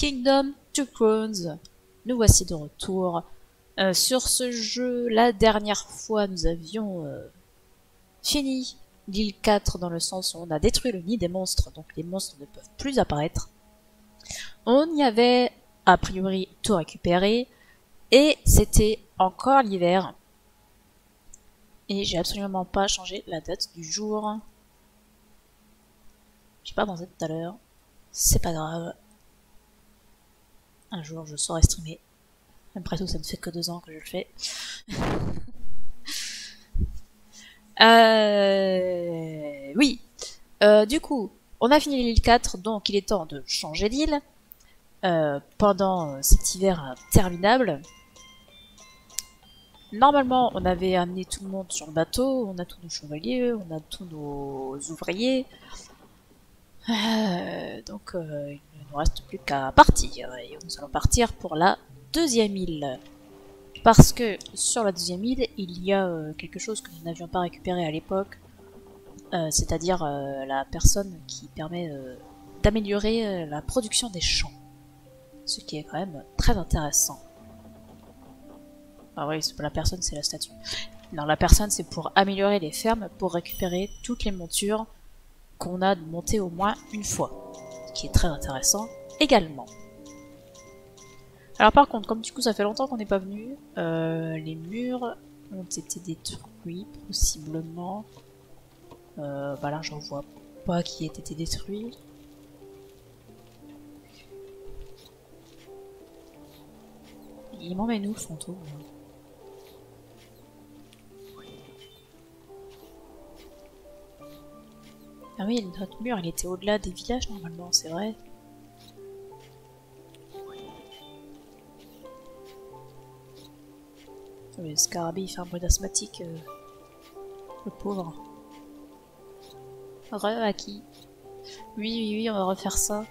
Kingdom Two Crowns. Nous voici de retour sur ce jeu. La dernière fois, nous avions fini l'île 4 dans le sens où on a détruit le nid des monstres, donc les monstres ne peuvent plus apparaître. On y avait a priori tout récupéré et c'était encore l'hiver. Et j'ai absolument pas changé la date du jour. J'ai pas pensé tout à l'heure. C'est pas grave. Un jour je saurai streamer. Après tout, ça ne fait que 2 ans que je le fais. Oui. Du coup, on a fini l'île 4, donc il est temps de changer d'île. Pendant cet hiver interminable. Normalement, on avait amené tout le monde sur le bateau, on a tous nos chevaliers, on a tous nos ouvriers. Donc, il ne nous reste plus qu'à partir. Et nous allons partir pour la deuxième île. Parce que sur la deuxième île, il y a quelque chose que nous n'avions pas récupéré à l'époque. C'est-à-dire la personne qui permet d'améliorer la production des champs. Ce qui est quand même très intéressant. Ah oui, c'est pas la personne, c'est la statue. Non, la personne, c'est pour améliorer les fermes, pour récupérer toutes les montures qu'on a montées au moins une fois. Ce qui est très intéressant également. Alors par contre, comme du coup ça fait longtemps qu'on n'est pas venu, les murs ont été détruits, possiblement. Bah là, j'en vois pas qui ait été détruit. Il m'emmène où le fantôme? Ah oui, notre mur, il était au-delà des villages normalement, c'est vrai. Le scarabée, il fait un bruit d'asthmatique. Le pauvre. Re-acquis. Oui, on va refaire ça.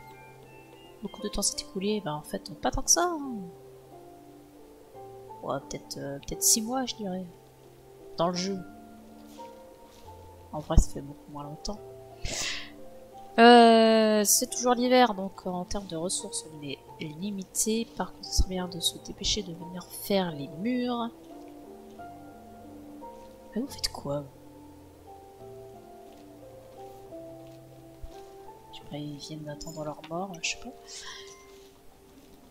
Beaucoup de temps s'est écoulé, bah en fait, pas tant que ça. Hein. Ouais, peut-être 6 mois, je dirais. Dans le jeu. En vrai, ça fait beaucoup moins longtemps. C'est toujours l'hiver, donc en termes de ressources, on est limité. Par contre, ce serait bien de se dépêcher de venir faire les murs. Mais vous faites quoi? Je sais pas, ils viennent d'attendre leur mort, je sais pas.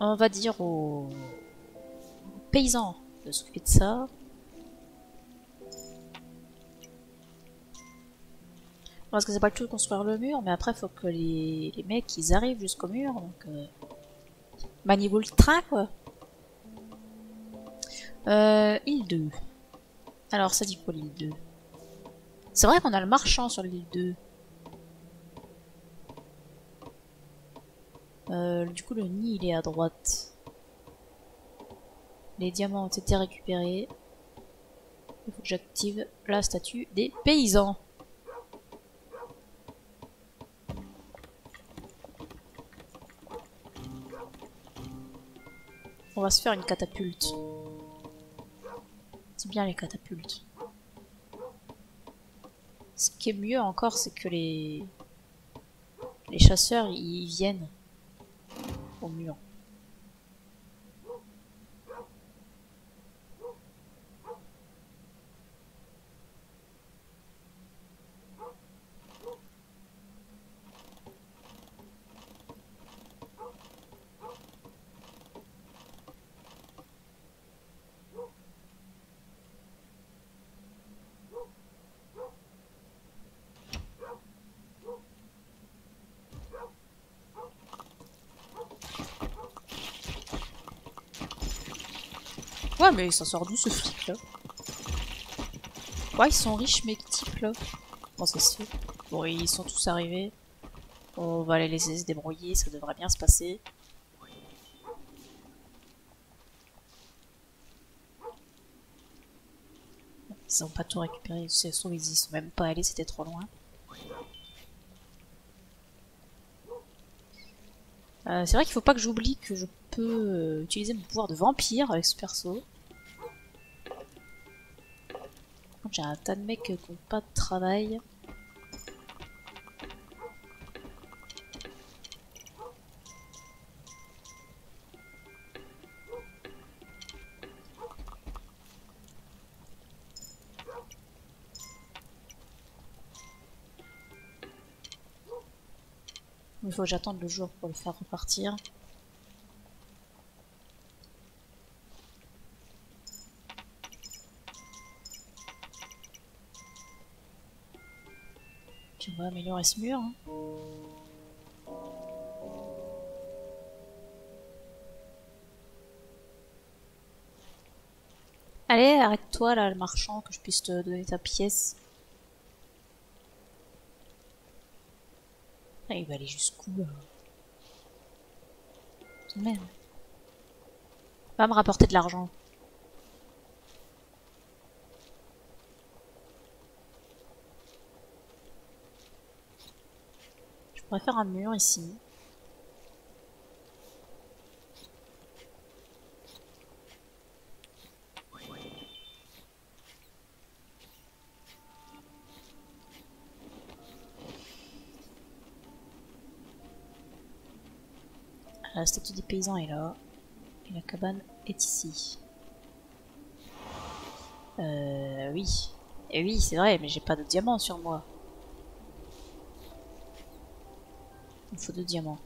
On va dire aux paysans de s'occuper de ça. Parce que c'est pas le tout de construire le mur, mais après, faut que les mecs, ils arrivent jusqu'au mur, donc... maniez-vous le train, quoi. Île 2. Alors, ça dit quoi, l'île 2? C'est vrai qu'on a le marchand sur l'île 2. Du coup, le nid, il est à droite. Les diamants ont été récupérés. Il faut que j'active la statue des paysans. On va se faire une catapulte. C'est bien les catapultes. Ce qui est mieux encore, c'est que les chasseurs, ils viennent au mur. Ouais, mais ça sort d'où ce flic là? Ouais, ils sont riches mes types là. Bon, ça se fait. Bon, ils sont tous arrivés. On va les laisser se débrouiller, ça devrait bien se passer. Ils ont pas tout récupéré, ils y sont même pas allés, c'était trop loin. C'est vrai qu'il faut pas que j'oublie que je peux utiliser mon pouvoir de vampire avec ce perso. J'ai un tas de mecs qui n'ont pas de travail. Il faut que j'attende le jour pour le faire repartir. Puis on va améliorer ce mur. Hein. Allez, arrête-toi là, le marchand, que je puisse te donner ta pièce. Ah, il va aller jusqu'où là? Merde. Va me rapporter de l'argent. Je pourrais faire un mur ici. La statue des paysans est là. Et la cabane est ici. Oui. Et oui, c'est vrai, mais j'ai pas de diamants sur moi. Il me faut 2 diamants.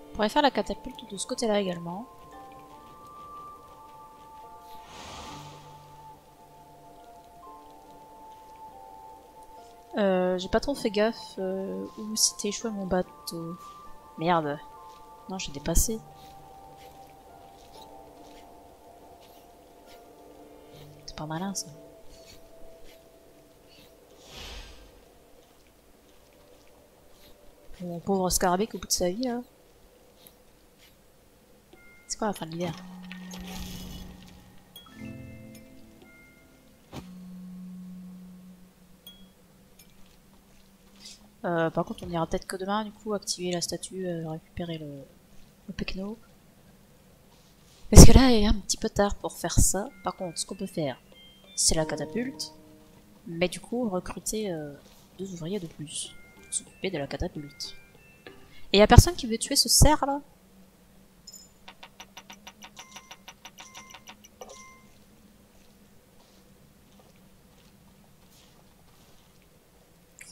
On pourrait faire la catapulte de ce côté-là également. J'ai pas trop fait gaffe où s'était échoué mon bateau. Merde. Non, j'ai dépassé. C'est pas malin ça. Mon pauvre scarabée au bout de sa vie là. C'est quoi la fin de l'hiver? Par contre on ira peut-être que demain du coup activer la statue, récupérer le pecno. Parce que là il est un petit peu tard pour faire ça. Par contre ce qu'on peut faire c'est la catapulte. Mais du coup recruter 2 ouvriers de plus pour s'occuper de la catapulte. Et y a personne qui veut tuer ce cerf là?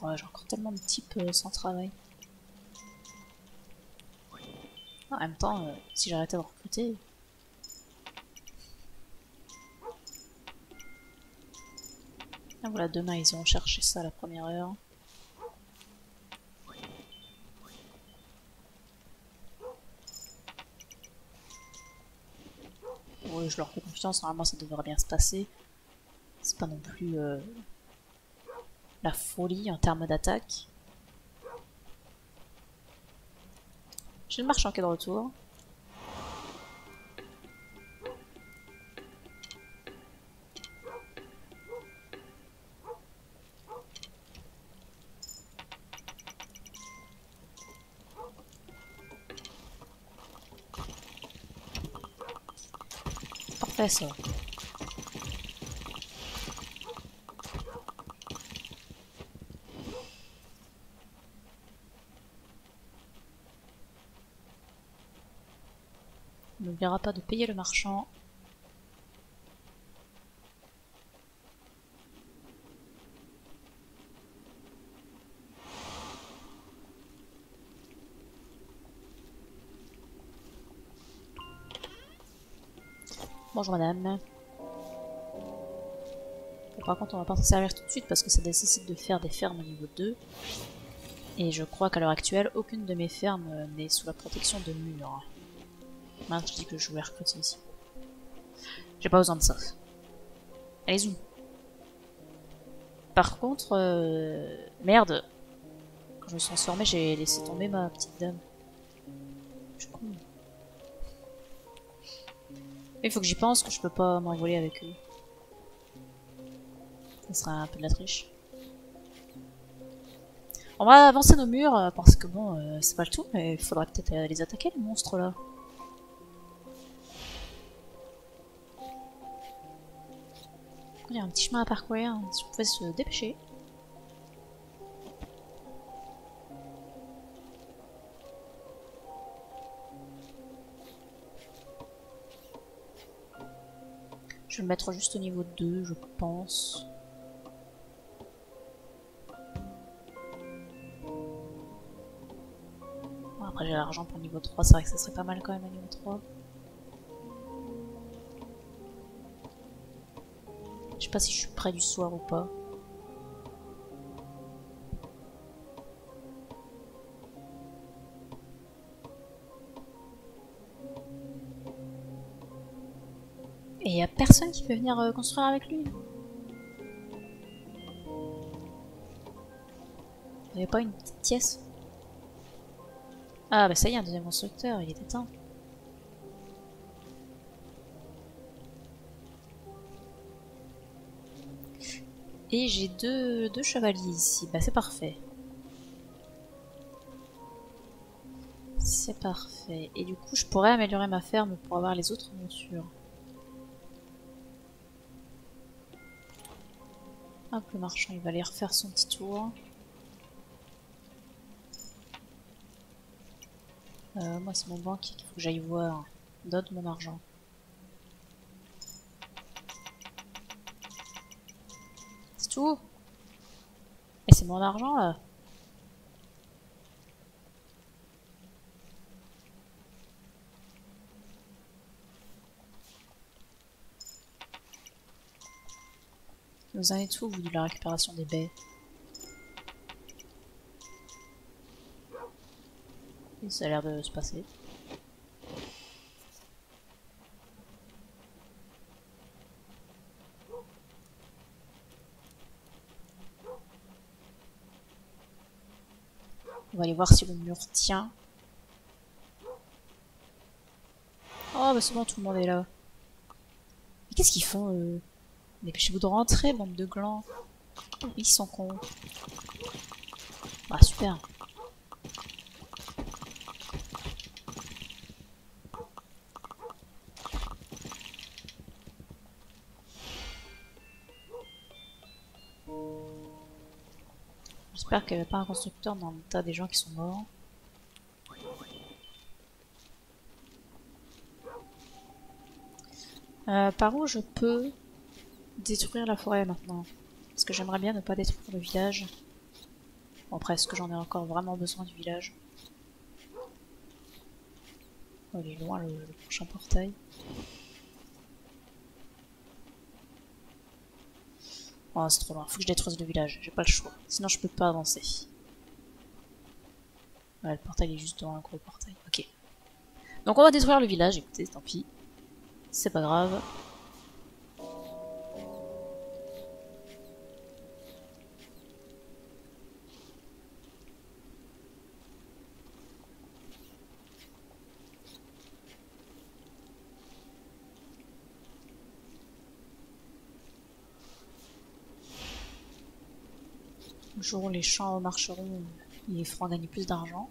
Ouais, j'ai encore tellement de types sans travail. En même temps, si j'arrêtais de recruter... Ah voilà, demain ils iront chercher ça à la première heure. Ouais, je leur fais confiance, normalement ça devrait bien se passer. C'est pas non plus la folie en termes d'attaque. J'ai le marchand qui est de retour. Parfait ça. On n'oubliera pas de payer le marchand. Bonjour madame. Bon, par contre on va pas s'en servir tout de suite parce que ça nécessite de faire des fermes au niveau 2. Et je crois qu'à l'heure actuelle, aucune de mes fermes n'est sous la protection de murs. Mince, je dis que je voulais recruter ici. J'ai pas besoin de ça. Allez, où? Par contre, merde. Quand je me suis transformée, j'ai laissé tomber ma petite dame. Je suis con. Il faut que j'y pense, que je peux pas m'envoler avec eux. Ça sera un peu de la triche. On va avancer nos murs, parce que bon, c'est pas le tout, mais il faudra peut-être les attaquer, les monstres là. Il y a un petit chemin à parcourir, hein, si on pouvait se dépêcher. Je vais le mettre juste au niveau 2, je pense. Bon, après j'ai l'argent pour le niveau 3, c'est vrai que ça serait pas mal quand même au niveau 3. Je sais pas si je suis près du soir ou pas. Et y a personne qui peut venir construire avec lui. Il n'y avait pas une petite pièce? Ah bah ça y est, un deuxième constructeur, il est éteint. Et j'ai deux chevaliers ici, bah c'est parfait. C'est parfait. Et du coup je pourrais améliorer ma ferme pour avoir les autres montures. Hop, le marchand il va aller refaire son petit tour. Moi c'est mon banquier qu'il faut que j'aille voir. Donne mon argent. C'est tout? Et c'est mon argent là? Vous en êtes où, vous, de la récupération des baies? Et ça a l'air de se passer. On va aller voir si le mur tient. Oh bah c'est bon, tout le monde est là. Mais qu'est-ce qu'ils font dépêchez-vous de rentrer, bande de glands. Ils sont cons. Ah super. J'espère qu'il n'y avait pas un constructeur dans le tas des gens qui sont morts. Par où je peux détruire la forêt maintenant? Parce que j'aimerais bien ne pas détruire le village. Bon, après, est-ce que j'en ai encore vraiment besoin du village? Oh, il est loin le prochain portail. Oh, c'est trop loin. Faut que je détruise le village. J'ai pas le choix. Sinon, je peux pas avancer. Ouais, le portail est juste devant un gros portail. Ok. Donc, on va détruire le village. Écoutez, tant pis. C'est pas grave. Le jour où les champs marcheront, ils les feront gagner plus d'argent.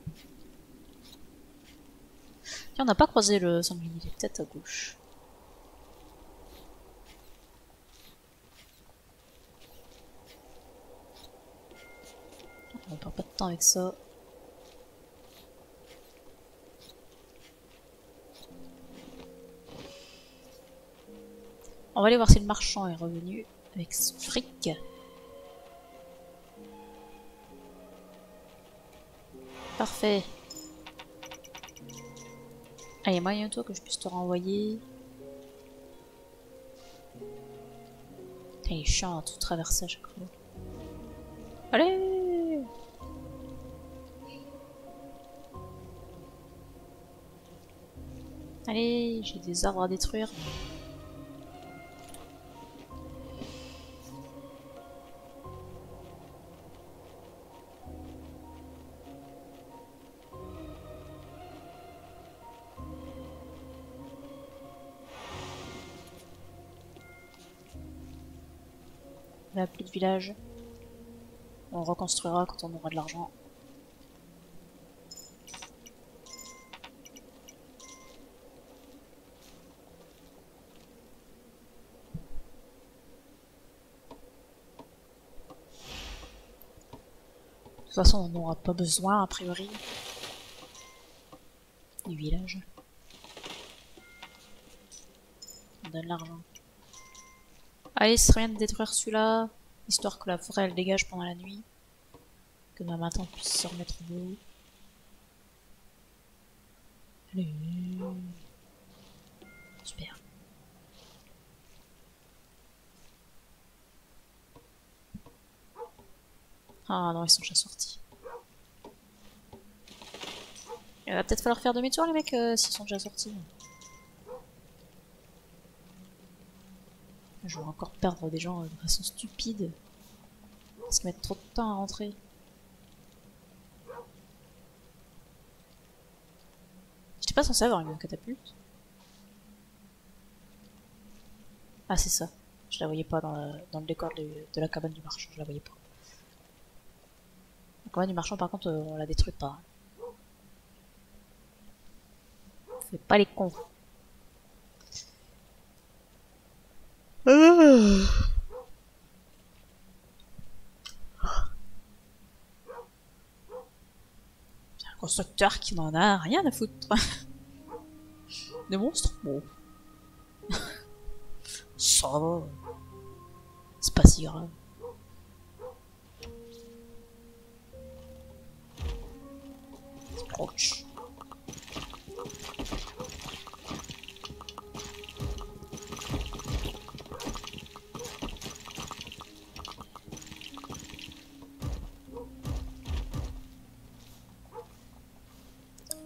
Tiens, on n'a pas croisé le sanglier, il est peut-être à gauche. On perd pas de temps avec ça. On va aller voir si le marchand est revenu avec son fric. Parfait. Allez, moyen toi que je puisse te renvoyer. Il est chiant à tout traverser à chaque fois. Allez! Allez, j'ai des arbres à détruire. Là, plus de village. On reconstruira quand on aura de l'argent. toute façon, on n'aura pas besoin, a priori, du village. On donne l'argent. Allez, c'est rien de détruire celui-là, histoire que la forêt elle dégage pendant la nuit. Que demain matin on puisse se remettre au boulot. Allez. Super. Ah non, ils sont déjà sortis. Il va peut-être falloir faire demi-tour les mecs s'ils sont déjà sortis. Je vais encore perdre des gens de façon stupide. Parce qu'ils mettent trop de temps à rentrer. J'étais pas censé avoir une catapulte. Ah c'est ça. Je la voyais pas dans le décor de la cabane du marchand. Je la voyais pas. La cabane du marchand par contre on la détruit pas. Fais pas les cons. Un constructeur qui n'en a rien à foutre. Des monstres? Bon. Ça va. C'est pas si grave. Proche.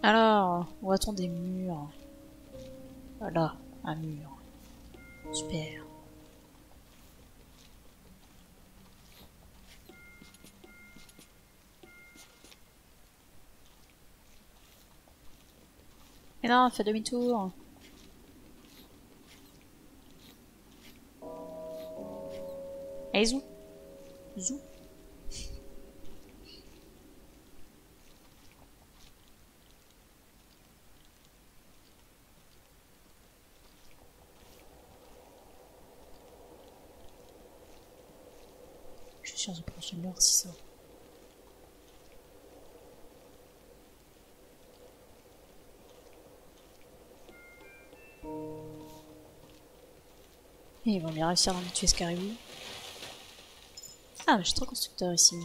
Alors, où a-t-on des murs? Voilà, un mur. Super. Mais non, fais demi-tour. Allez, zou. Zou. Je suis sûr de prendre ce mur si ça. Et ils vont bien réussir à me tuer ce caribou. Ah, mais j'ai trop constructeur ici.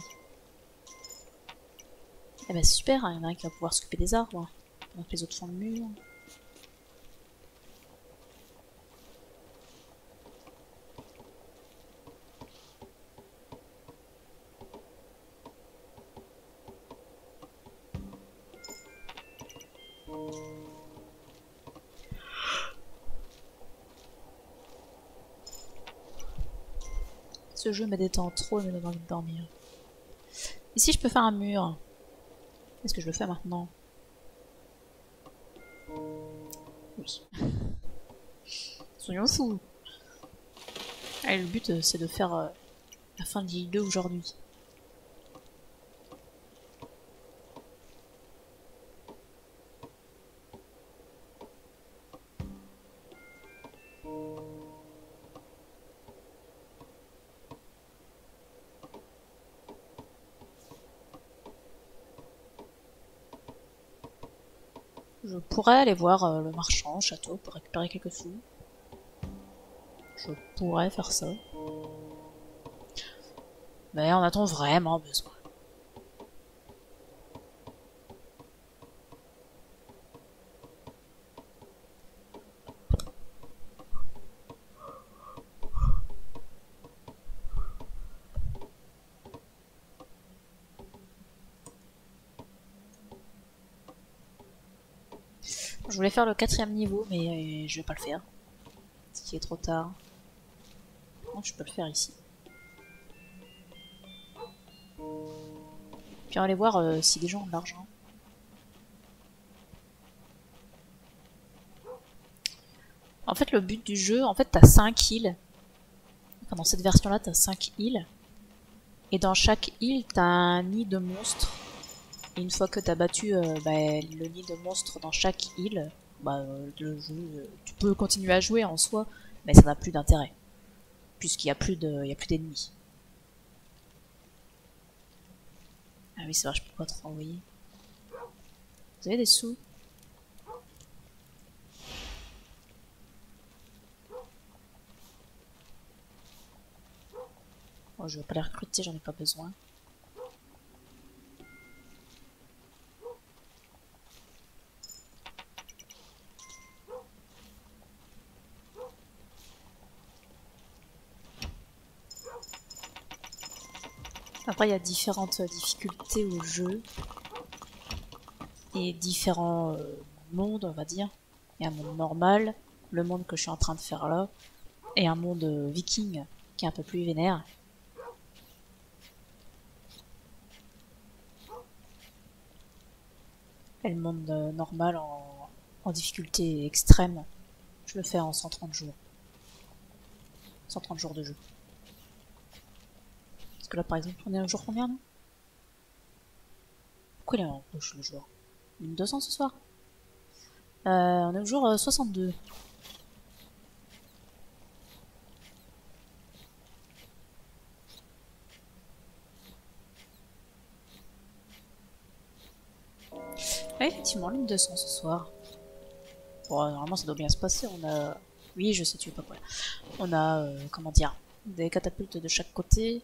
Eh ben super, il y en a un qui va pouvoir s'occuper des arbres. Pendant que les autres font le mur. Ce jeu me détend trop et me donne envie de dormir. Ici, je peux faire un mur. Est-ce que je le fais maintenant? Oui. Soyons fous. Allez, le but, c'est de faire la fin de l'île 2 aujourd'hui. Je pourrais aller voir le marchand au château pour récupérer quelques sous. Je pourrais faire ça. Mais en a-t-on vraiment besoin? Je voulais faire le 4e niveau, mais je vais pas le faire. Ce qui est trop tard. Donc je peux le faire ici. Puis on va aller voir si des gens ont de l'argent. En fait, le but du jeu, en fait, t'as 5 îles. Enfin, dans cette version-là, t'as 5 îles. Et dans chaque île, t'as un nid de monstres. Et une fois que t'as battu le nid de monstres dans chaque île, le jeu, tu peux continuer à jouer en soi, mais ça n'a plus d'intérêt. Puisqu'il n'y a plus d'ennemis. Ah oui, c'est vrai, je peux pas trop envoyer. Vous avez des sous? Bon, je vais pas les recruter, j'en ai pas besoin. Après, il y a différentes difficultés au jeu. Et différents mondes, on va dire. Il y a un monde normal, le monde que je suis en train de faire là, et un monde viking qui est un peu plus vénère. Et le monde normal en difficulté extrême, je le fais en 130 jours. 130 jours de jeu. Parce que là, par exemple, on est au jour combien, non? Pourquoi il est en rouge, le joueur? 1200 ce soir? On est au jour 62. Ah, effectivement, 1200 ce soir. Bon, normalement, ça doit bien se passer. On a... Oui, je sais, tu veux pas quoi. On a, comment dire, des catapultes de chaque côté.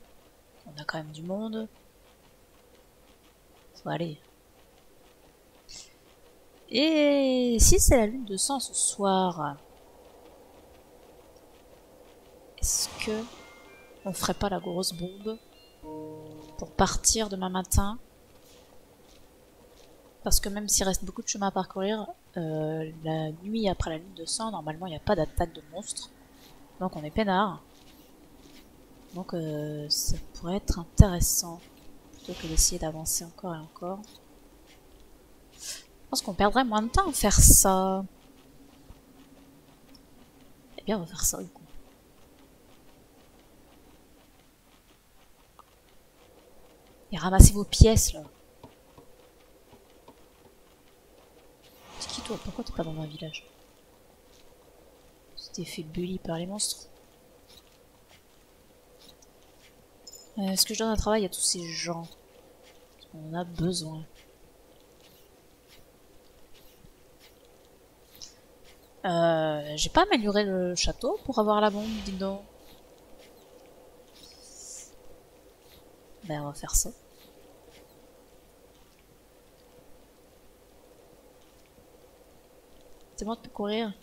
On a quand même du monde. Ça va aller. Et si c'est la lune de sang ce soir, est-ce que on ferait pas la grosse bombe pour partir demain matin? Parce que même s'il reste beaucoup de chemin à parcourir, la nuit après la lune de sang, normalement il n'y a pas d'attaque de monstres. Donc on est peinard. Donc ça pourrait être intéressant. Plutôt que d'essayer d'avancer encore et encore. Je pense qu'on perdrait moins de temps à faire ça. Eh bien on va faire ça du coup. Et ramassez vos pièces là. C'est qui toi? Pourquoi t'es pas dans un village? Tu t'es fait bully par les monstres. Est-ce que je donne un travail à tous ces gens? Parce qu'on en a besoin. J'ai pas amélioré le château pour avoir la bombe, dis donc. Ben, on va faire ça. C'est bon, tu peux courir.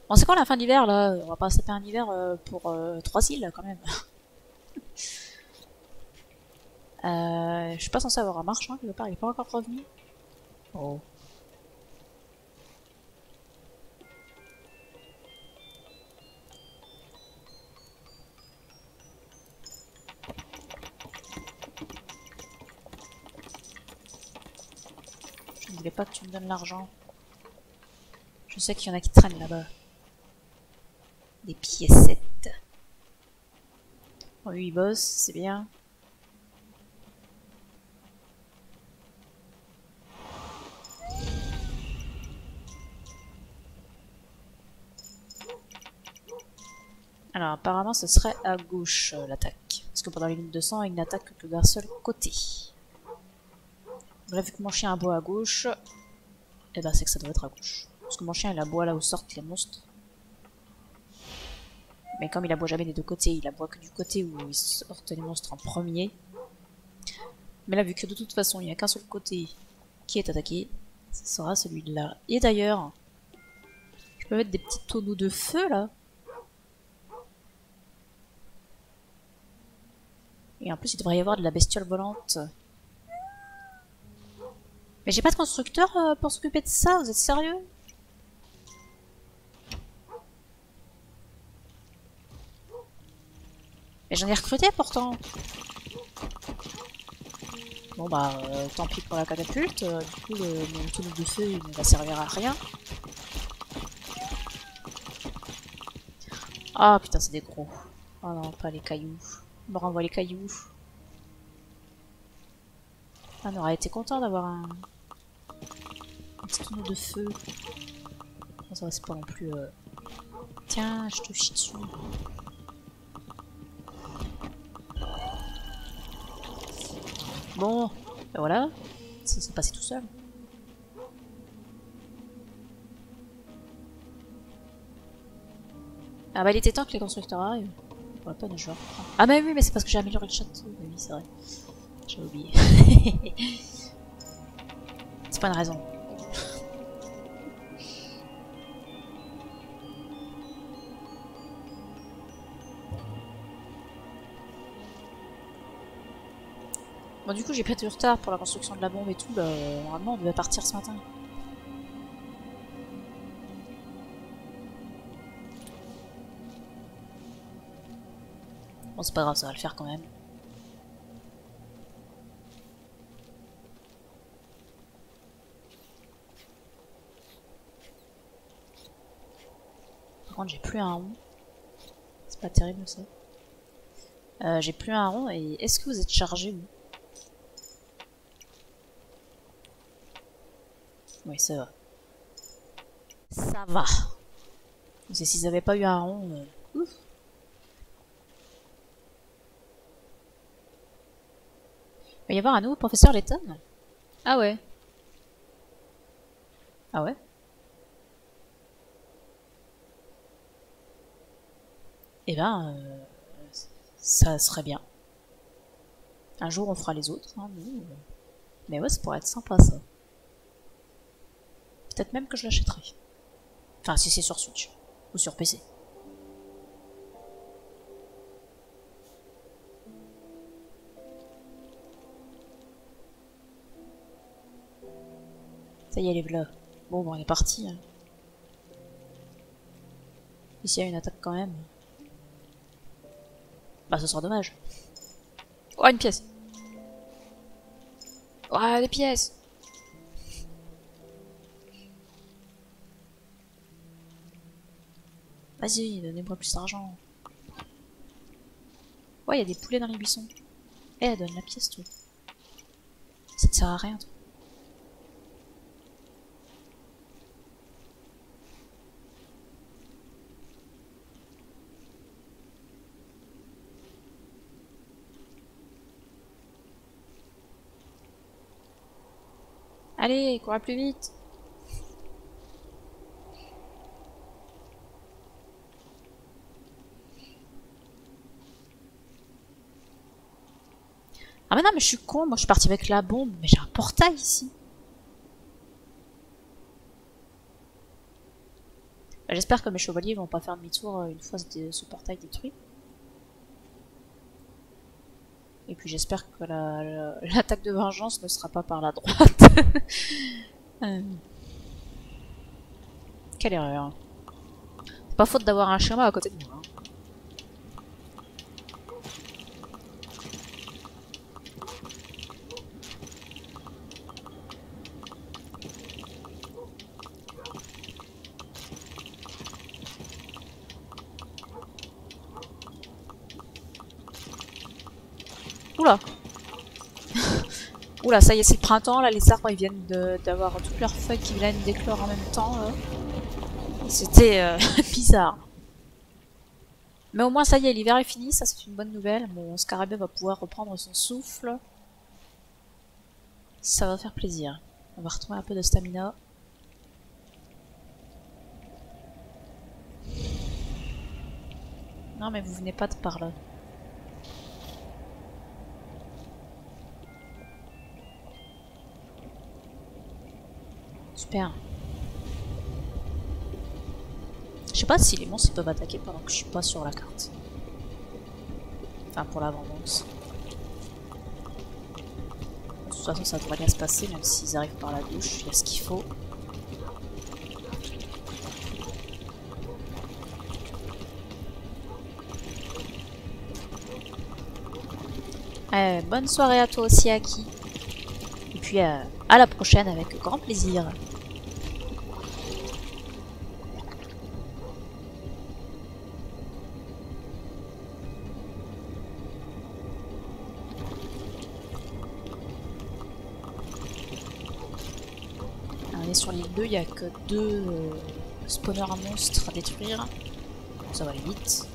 Bon, c'est quand la fin d'hiver, là? On va pas se taper un hiver pour 3 îles, quand même. Je suis pas censé avoir un marchand, quelque part, il est pas encore revenu. Oh. Je ne voulais pas que tu me donnes l'argent. Je sais qu'il y en a qui traînent là-bas. Des piécettes. Oh, lui, il bosse, c'est bien. Alors, apparemment, ce serait à gauche, l'attaque. Parce que pendant les lignes de sang, il n'attaque que d'un seul côté. Là, vu que mon chien aboie à gauche, eh ben, c'est que ça doit être à gauche. Parce que mon chien, il aboie là où sortent les monstres. Mais comme il aboie jamais des deux côtés, il aboie que du côté où ils sortent les monstres en premier. Mais là, vu que de toute façon, il n'y a qu'un seul côté qui est attaqué, ce sera celui-là. Et d'ailleurs, je peux mettre des petits tonneaux de feu, là. Et en plus, il devrait y avoir de la bestiole volante. Mais j'ai pas de constructeur pour s'occuper de ça, vous êtes sérieux? Mais j'en ai recruté pourtant. Bon bah, tant pis pour la catapulte. Du coup, mon tonneau de feu, il ne va servir à rien. Ah putain, c'est des gros. Oh non, pas les cailloux. On me renvoie les cailloux. Ah, on aurait été content d'avoir un petit tonneau de feu. Non, ça va, c'est pas non plus... Tiens, je te chie dessus. Bon, Ben voilà, ça s'est passé tout seul. Ah bah il était temps que les constructeurs arrivent. Pour la peine, je vais reprendre. Ah bah oui, mais c'est parce que j'ai amélioré le château. Oui, c'est vrai. J'ai oublié. C'est pas une raison. Bon du coup j'ai pris du retard pour la construction de la bombe et tout. Là, normalement on devait partir ce matin. Bon c'est pas grave, ça va le faire quand même. Par contre j'ai plus un rond. C'est pas terrible ça. J'ai plus un rond et est-ce que vous êtes chargé vous? Oui ça va. Ça va. S'ils avaient pas eu un rond... Ouf. Il va y avoir un nouveau professeur Letton? Ah ouais. Ah ouais? Eh ben, ça serait bien. Un jour on fera les autres, hein, mais ouais, ça pourrait être sympa ça. Peut-être même que je l'achèterai. Enfin, si c'est sur Switch. Ou sur PC. Ça y est, les v'là. Bon, on est parti. Hein. Ici, il y a une attaque quand même. Bah, ce sera dommage. Oh, une pièce. Oh, des pièces. Vas-y, donnez-moi plus d'argent. Ouais, il y a des poulets dans les buissons. Eh, donne la pièce, toi. Ça te sert à rien, toi. Allez, courez plus vite. Ah mais non, mais je suis con, moi je suis partie avec la bombe, mais j'ai un portail ici. Bah, j'espère que mes chevaliers vont pas faire demi-tour une fois ce portail détruit. Et puis j'espère que l'attaque de vengeance ne sera pas par la droite. Quelle erreur. C'est pas faute d'avoir un schéma à côté de moi. Hein. Oula. Oula, ça y est, c'est le printemps, là, les arbres ils viennent d'avoir toutes leurs feuilles qui viennent d'éclore en même temps. C'était bizarre. Mais au moins ça y est, l'hiver est fini, ça c'est une bonne nouvelle. Mon scarabée va pouvoir reprendre son souffle. Ça va faire plaisir. On va retrouver un peu de stamina. Non mais vous venez pas de par là. Super. Je sais pas si les monstres peuvent attaquer pendant que je suis pas sur la carte. Enfin pour l'avant-monstre. De toute façon ça devrait bien se passer même s'ils arrivent par la douche, il y a ce qu'il faut. Bonne soirée à toi aussi Aki. Et puis à la prochaine avec grand plaisir. On est sur l'île 2, il n'y a que 2 spawners à monstres à détruire. Ça va aller vite.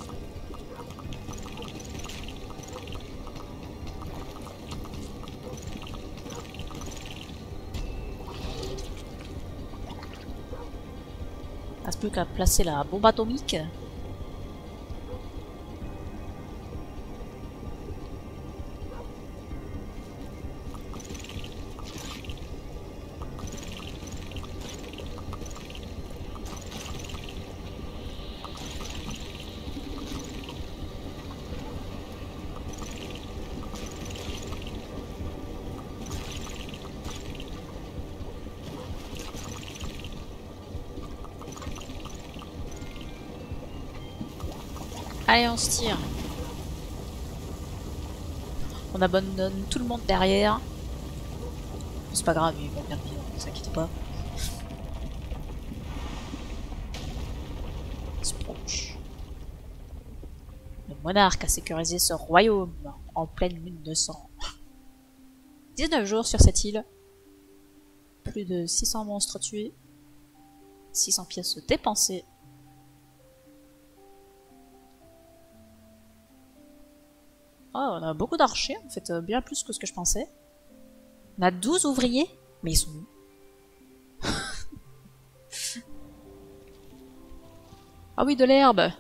Reste plus qu'à placer la bombe atomique. Allez, on se tire. On abandonne tout le monde derrière. C'est pas grave, ils vont bien vivre, ne vous inquiétez pas. Sproche. Le monarque a sécurisé ce royaume en pleine lune de sang. 19 jours sur cette île. Plus de 600 monstres tués. 600 pièces dépensées. Oh, on a beaucoup d'archers, en fait, bien plus que ce que je pensais. On a 12 ouvriers, mais ils sont où? Ah oui, de l'herbe.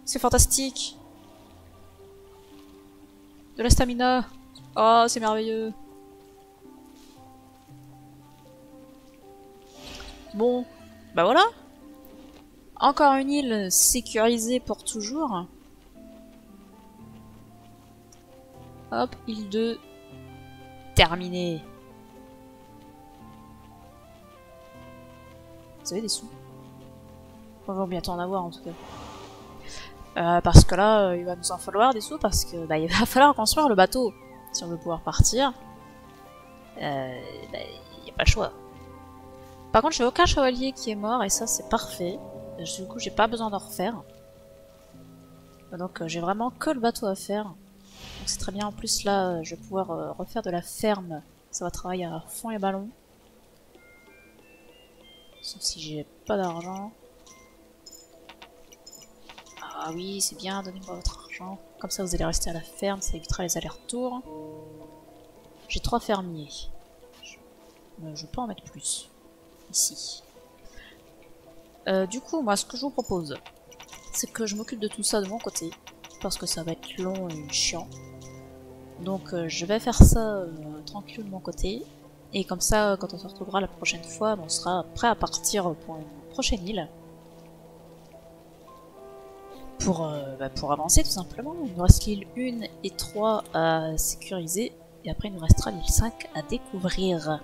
C'est fantastique. De la stamina. Oh, c'est merveilleux. Bon, bah voilà. Encore une île sécurisée pour toujours. Hop, île 2. Terminé. Vous avez des sous? On va bientôt en avoir en tout cas. Parce que là, il va nous en falloir des sous parce que bah, il va falloir construire le bateau si on veut pouvoir partir. Il n'y a pas le choix. Par contre, j'ai aucun chevalier qui est mort et ça c'est parfait. Du coup, j'ai pas besoin d'en refaire. Donc j'ai vraiment que le bateau à faire. Donc c'est très bien. En plus là, je vais pouvoir refaire de la ferme. Ça va travailler à fond les ballons. Sauf si j'ai pas d'argent. Ah oui, c'est bien, donnez-moi votre argent. Comme ça vous allez rester à la ferme, ça évitera les allers-retours. J'ai 3 fermiers. Je peux en mettre plus. Ici. Du coup, moi ce que je vous propose, c'est que je m'occupe de tout ça de mon côté. Parce que ça va être long et chiant. Donc je vais faire ça tranquille de mon côté. Et comme ça, quand on se retrouvera la prochaine fois, on sera prêt à partir pour une prochaine île. Pour avancer tout simplement. Il nous reste l'île 1 et 3 à sécuriser. Et après il nous restera l'île 5 à découvrir.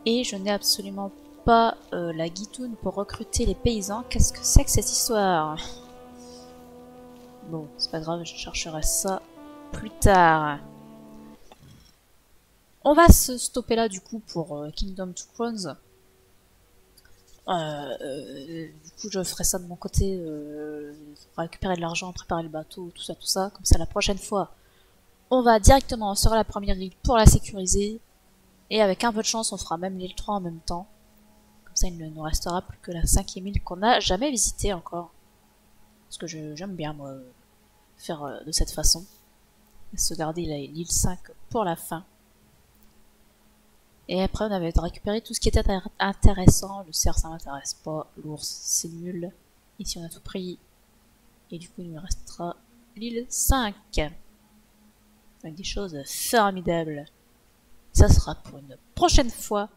Et je n'ai absolument pas la guitoune pour recruter les paysans. Qu'est-ce que c'est que cette histoire? Bon, c'est pas grave, je chercherai ça plus tard. On va se stopper là du coup pour Kingdom to Crowns. Du coup je ferai ça de mon côté, récupérer de l'argent, préparer le bateau, tout ça. Comme ça la prochaine fois, on va directement sur la première île pour la sécuriser. Et avec un peu de chance, on fera même l'île 3 en même temps. Comme ça il ne nous restera plus que la 5e île qu'on n'a jamais visitée encore. Parce que j'aime bien moi faire de cette façon. Se garder l'île 5 pour la fin. Et après on avait récupéré tout ce qui était intéressant. Le cerf ça m'intéresse pas, l'ours c'est nul. Ici on a tout pris. Et du coup il nous restera l'île 5. Avec des choses formidables. Ça sera pour une prochaine fois.